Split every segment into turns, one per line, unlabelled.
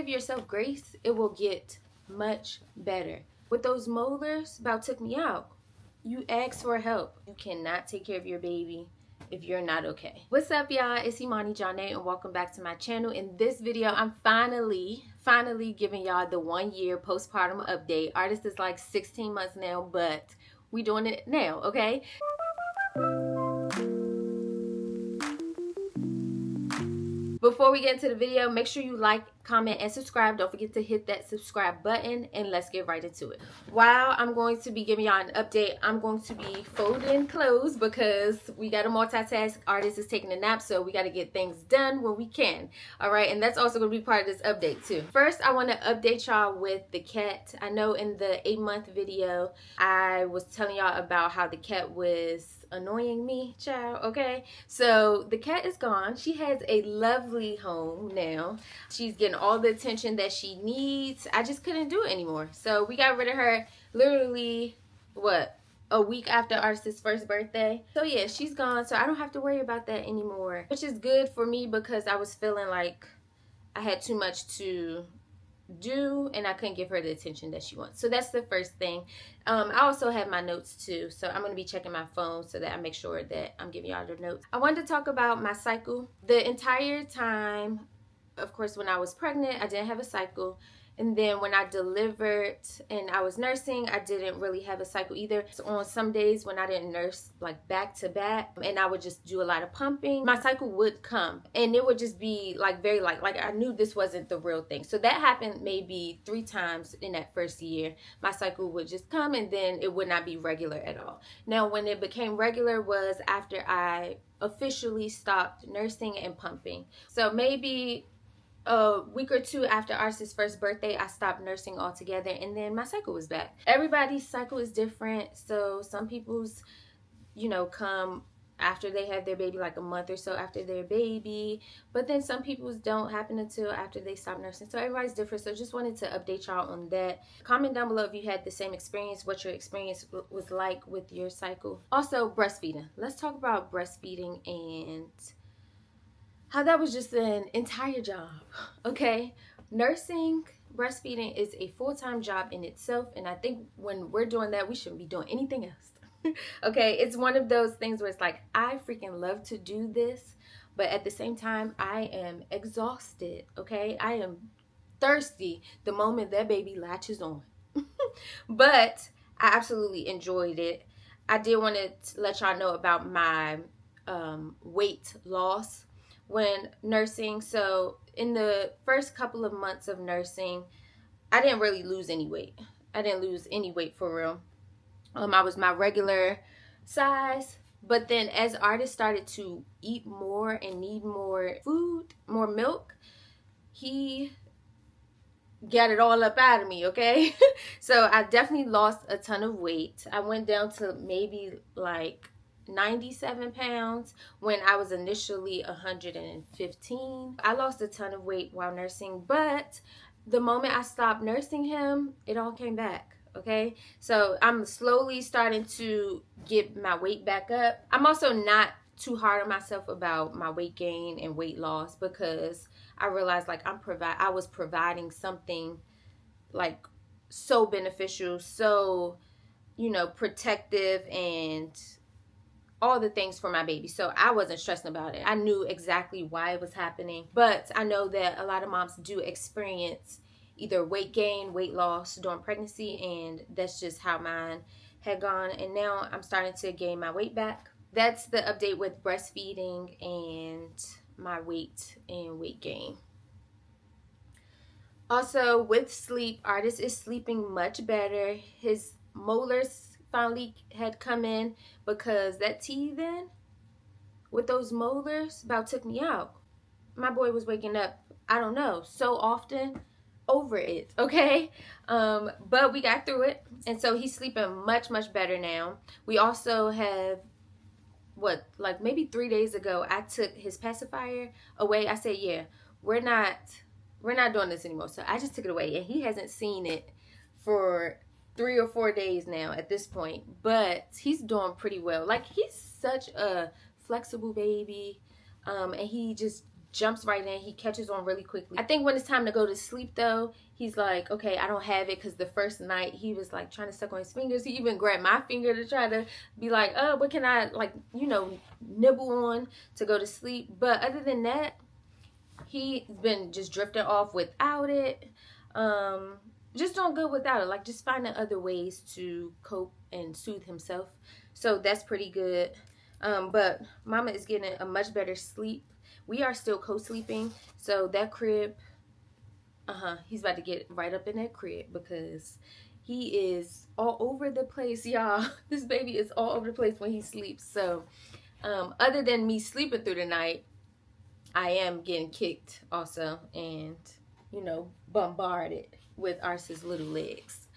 give yourself grace, it will get much better. With those molars, about took me out. You ask for help. You cannot take care of your baby if you're not okay. What's up, y'all? It's Jone'e, and welcome back to my channel. In this video, I'm finally giving y'all the 1 year postpartum update. Artist is like 16 months now, but we doing it now, okay? Before we get into the video, make sure you like, comment, and subscribe. Don't forget to hit that subscribe button, and let's get right into it. While I'm going to be giving y'all an update, I'm going to be folding clothes because we got to multitask. Artist is taking a nap, so we got to get things done when we can. All right, and that's also going to be part of this update too. First, I want to update y'all with the cat. I know in the 8-month video, I was telling y'all about how the cat was annoying me, child. Okay, so the cat is gone. She has a lovely home now. She's getting all the attention that she needs. I just couldn't do it anymore, so we got rid of her literally a week after Artist's first birthday. So yeah, she's gone, so I don't have to worry about that anymore, which is good for me because I was feeling like I had too much to do and I couldn't give her the attention that she wants. So that's the first thing. I also have my notes too, so I'm going to be checking my phone so that I make sure that I'm giving y'all the notes. I wanted to talk about my cycle. The entire time, of course, when I was pregnant, I didn't have a cycle. And then when I delivered and I was nursing, I didn't really have a cycle either. So on some days when I didn't nurse like back to back and I would just do a lot of pumping, my cycle would come and it would just be like very light. Like I knew this wasn't the real thing. So that happened maybe 3 times in that first year. My cycle would just come and then it would not be regular at all. Now when it became regular was after I officially stopped nursing and pumping. So maybe a week or 2 after Arcee's first birthday, I stopped nursing altogether, and then my cycle was back. Everybody's cycle is different, so some people's, come after they have their baby, like a month or so after their baby, but then some people's don't happen until after they stop nursing. So everybody's different, so just wanted to update y'all on that. Comment down below if you had the same experience, what your experience was like with your cycle. Also, breastfeeding. Let's talk about breastfeeding and how that was just an entire job, okay? Nursing, breastfeeding is a full-time job in itself, and I think when we're doing that, we shouldn't be doing anything else, okay? It's one of those things where it's like, I freaking love to do this, but at the same time, I am exhausted, okay? I am thirsty the moment that baby latches on, but I absolutely enjoyed it. I did want to let y'all know about my weight loss when nursing. So in the first couple of months of nursing, I didn't really lose any weight. I didn't lose any weight for real. I was my regular size, but then as Artist started to eat more and need more food, more milk, he got it all up out of me, okay? So I definitely lost a ton of weight. I went down to maybe like 97 pounds when I was initially 115. I lost a ton of weight while nursing, but the moment I stopped nursing him, it all came back, okay? So I'm slowly starting to get my weight back up. I'm also not too hard on myself about my weight gain and weight loss because I realized like I was providing something like so beneficial, so protective and all the things for my baby. So I wasn't stressing about it. I knew exactly why it was happening. But I know that a lot of moms do experience either weight gain, weight loss during pregnancy, and that's just how mine had gone. And now I'm starting to gain my weight back. That's the update with breastfeeding and my weight and weight gain. Also with sleep, Artist is sleeping much better. His molars finally had come in because that teething with those molars about took me out. My boy was waking up, I don't know, so often over it, okay? But we got through it, and so he's sleeping much better now. We also have like maybe 3 days ago, I took his pacifier away. I said, yeah, we're not doing this anymore. So I just took it away, and he hasn't seen it for 3 or 4 days now at this point, but he's doing pretty well. Like, he's such a flexible baby, and he just jumps right in. He catches on really quickly. I think when it's time to go to sleep though, he's like, okay, I don't have it, because the first night he was like trying to suck on his fingers. He even grabbed my finger to try to be like, oh, what can I, like, you know, nibble on to go to sleep. But other than that, he's been just drifting off without it. Just doing good without it, like just finding other ways to cope and soothe himself. So that's pretty good. But mama is getting a much better sleep. We are still co-sleeping, so that crib, he's about to get right up in that crib because he is all over the place, y'all. This baby is all over the place when he sleeps. So other than me sleeping through the night, I am getting kicked also, and, you know, bombarded with Arce's little legs.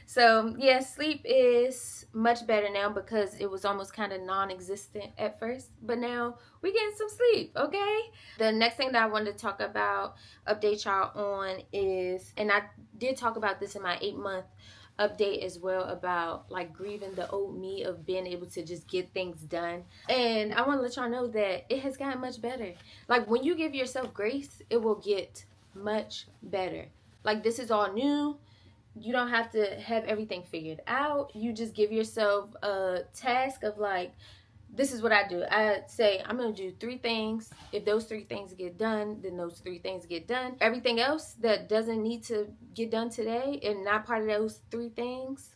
So yeah, sleep is much better now because it was almost kind of non-existent at first, but now we're getting some sleep. Okay, the next thing that I wanted to talk about, update y'all on, is, and I did talk about this in my 8-month update as well, about like grieving the old me of being able to just get things done. And I want to let y'all know that it has gotten much better. Like when you give yourself grace, it will get much better. Like this is all new. You don't have to have everything figured out. You just give yourself a task of like, this is what I do. I say, I'm going to do 3 things. If those 3 things get done, then those 3 things get done. Everything else that doesn't need to get done today and not part of those 3 things,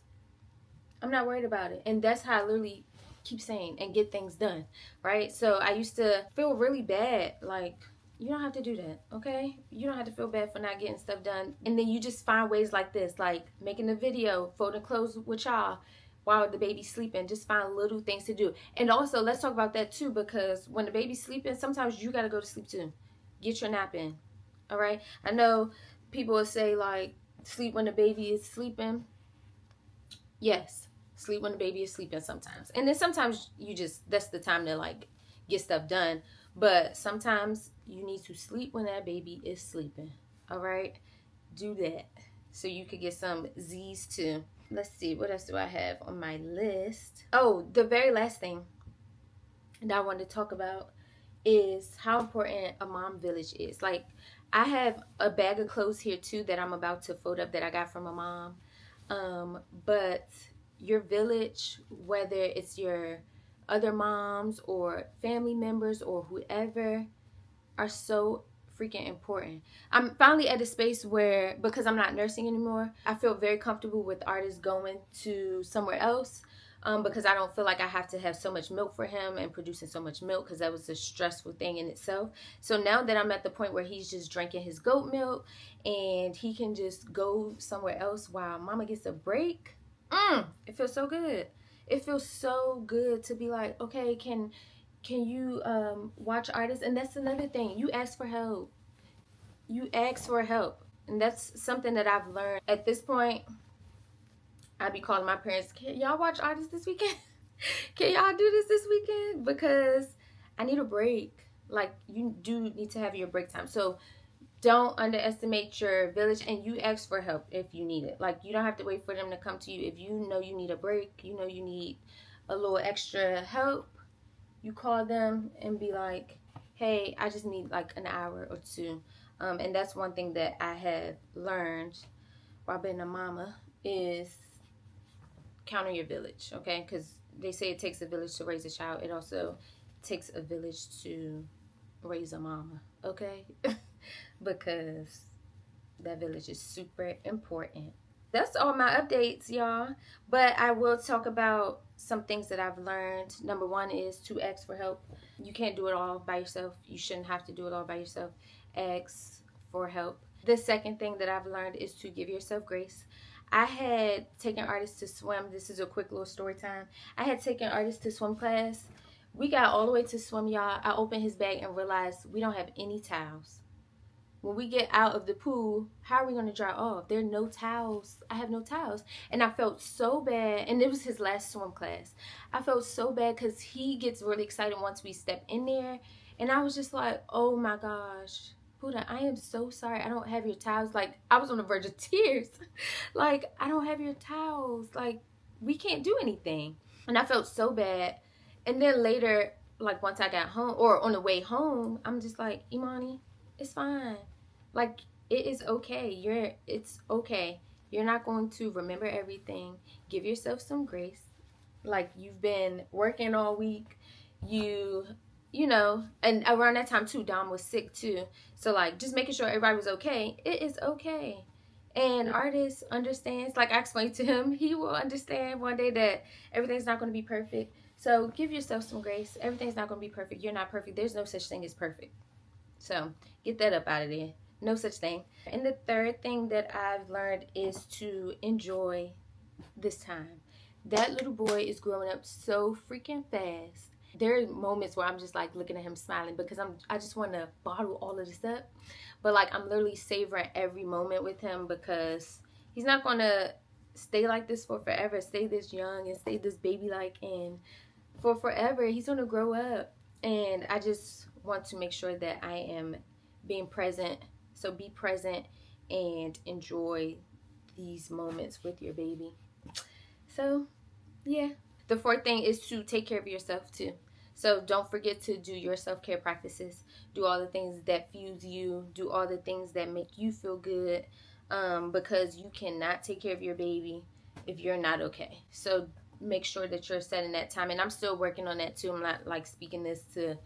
I'm not worried about it. And that's how I literally keep saying and get things done, right? So I used to feel really bad, like, you don't have to do that, okay? You don't have to feel bad for not getting stuff done. And then you just find ways like this, like making a video, folding clothes with y'all while the baby's sleeping. Just find little things to do. And also, let's talk about that too, because when the baby's sleeping, sometimes you got to go to sleep too. Get your nap in, all right? I know people will say, like, sleep when the baby is sleeping. Yes, sleep when the baby is sleeping sometimes. And then sometimes you just, that's the time to, like, get stuff done. But sometimes you need to sleep when that baby is sleeping. All right? Do that so you could get some Z's too. Let's see. What else do I have on my list? Oh, the very last thing that I wanted to talk about is how important a mom village is. Like, I have a bag of clothes here too that I'm about to fold up that I got from a mom. But your village, whether it's your other moms or family members or whoever, are so freaking important. I'm finally at a space where, because I'm not nursing anymore, I feel very comfortable with artists going to somewhere else, because I don't feel like I have to have so much milk for him and producing so much milk, because that was a stressful thing in itself. So now that I'm at the point where he's just drinking his goat milk and he can just go somewhere else while mama gets a break, it feels so good. It feels so good to be like, okay, can you watch artists? And that's another thing. You ask for help. You ask for help. And that's something that I've learned. At this point, I'd be calling my parents, can y'all watch artists this weekend? Can y'all do this weekend? Because I need a break. Like, you do need to have your break time. So don't underestimate your village, and you ask for help if you need it. Like, you don't have to wait for them to come to you. If you know you need a break, you know you need a little extra help, you call them and be like, hey, I just need like an hour or 2. And that's one thing that I have learned while being a mama, is count on your village, okay? Because they say it takes a village to raise a child. It also takes a village to raise a mama, okay? Because that village is super important. That's all my updates, y'all. But I will talk about some things that I've learned. Number 1 is to ask for help. You can't do it all by yourself. You shouldn't have to do it all by yourself. Ask for help. The second thing that I've learned is to give yourself grace. I had taken artists to swim. This is a quick little story time. I had taken artists to swim class. We got all the way to swim, y'all. I opened his bag and realized we don't have any towels. When we get out of the pool, how are we going to dry off? There are no towels. I have no towels. And I felt so bad. And it was his last swim class. I felt so bad because he gets really excited once we step in there. And I was just like, oh my gosh, Buddha, I am so sorry. I don't have your towels. Like, I was on the verge of tears. Like, I don't have your towels. Like, we can't do anything. And I felt so bad. And then later, like once I got home or on the way home, I'm just like, Imani, it's fine. Like, it is okay. It's okay. You're not going to remember everything. Give yourself some grace. Like, you've been working all week. You know, and around that time too, Dom was sick too. So like, just making sure everybody was okay. It is okay. And artist understands. Like I explained to him, he will understand one day that everything's not going to be perfect. So give yourself some grace. Everything's not going to be perfect. You're not perfect. There's no such thing as perfect. So get that up out of there. No such thing. And the third thing that I've learned is to enjoy this time. That little boy is growing up so freaking fast. There are moments where I'm just like looking at him smiling because I just want to bottle all of this up. But like, I'm literally savoring every moment with him because he's not going to stay like this for forever, stay this young and stay this baby like, and for forever he's going to grow up. And I just want to make sure that I am being present. So be present and enjoy these moments with your baby. So yeah, the fourth thing is to take care of yourself too. So don't forget to do your self-care practices. Do all the things that fuels you. Do all the things that make you feel good, because you cannot take care of your baby if you're not okay. So make sure that you're setting that time. And I'm still working on that too. I'm not like speaking this to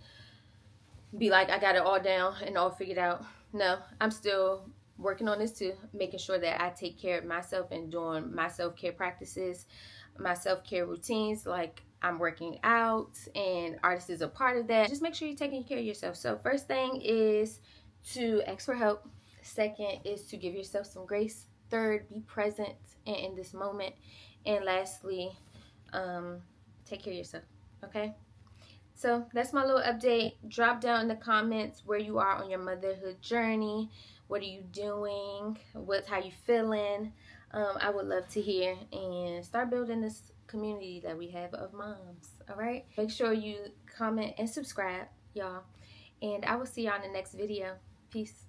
be like I got it all down and all figured out. No, I'm still working on this too, making sure that I take care of myself and doing my self-care practices, my self-care routines. Like I'm working out, and artist is a part of that. Just make sure you're taking care of yourself. So first thing is to ask for help. Second is to give yourself some grace. Third, be present and in this moment. And lastly, take care of yourself. Okay. So that's my little update. Drop down in the comments where you are on your motherhood journey. What are you doing? How you feeling? I would love to hear, and start building this community that we have of moms. All right. Make sure you comment and subscribe, y'all. And I will see y'all in the next video. Peace.